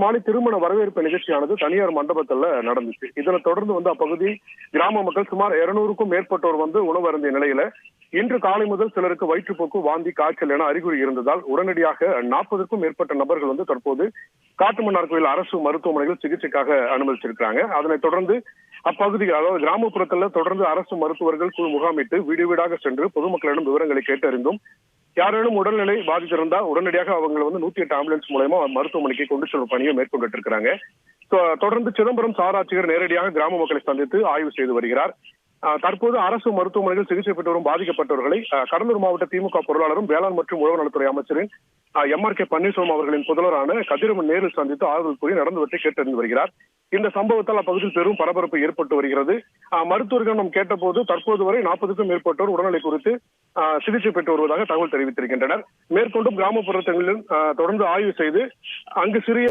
மாலை திருமண வரவேற்பு நிகழ்ச்சியானது தனியார் மண்டபத்துல நடந்துச்சு. இதனை தொடர்ந்து அப்பகுதி கிராம மக்கள் சுமார் 200க்கும் மேற்பட்டோர் உணவு அருந்திய நிலையில இன்று காலை முதல் சிலருக்கு வயிற்றுப்போக்கு, வாந்தி, காய்ச்சல் என அறிகுறி இருந்ததால் உடனடியாக 40க்கும் மேற்பட்ட நபர்கள் தற்போது காட்டுமன்னார்கோவில் அரசு மருத்துவமனையில் சிகிச்சைக்காக அனுமதிச்சிருக்காங்க. அதனைத் தொடர்ந்து அப்பகுதியில், அதாவது கிராமப்புறத்துல தொடர்ந்து அரசு மருத்துவர்கள் குழு முகாமிட்டு வீடு வீடாக சென்று பொதுமக்களிடம் விவரங்களை கேட்டறிந்தும் யாரேனும் உடல்நிலை பாதித்திருந்தா உடனடியாக அவங்க 108 ஆம்புலன்ஸ் மூலமா மருத்துவமனைக்கு கொண்டு செல்லும் பணியை மேற்கொண்டு இருக்காங்க. தொடர்ந்து சிதம்பரம் சார் ஆட்சியர் நேரடியாக கிராம மக்களை சந்தித்து ஆய்வு செய்து வருகிறார். தற்போது அரசு மருத்துவமனையில் சிகிச்சை பெற்று வரும் பாதிக்கப்பட்டவர்களை கடலூர் மாவட்ட திமுக பொருளாளரும் வேளாண் மற்றும் உழவு நலத்துறை அமைச்சரின் MRK பன்னீர்செல்வம் அவர்களின் புதல்வரான கதிரவன் நேரில் சந்தித்து ஆறுதல் கூறி நடந்துவற்றை கேட்டறிந்து வருகிறார். இந்த சம்பவத்தால் அப்பகுதியில் பெரும் பரபரப்பு ஏற்பட்டு வருகிறது. மருத்துவர்கள் நாம் கேட்டபோது தற்போது வரை 40க்கும் மேற்பட்டோர் உடல்நிலை குறித்து சிகிச்சை பெற்று வருவதாக தகவல் தெரிவித்திருக்கின்றனர். மேற்கொண்டும் கிராமப்புறங்களில் தொடர்ந்து ஆய்வு செய்து அங்கு சிறிய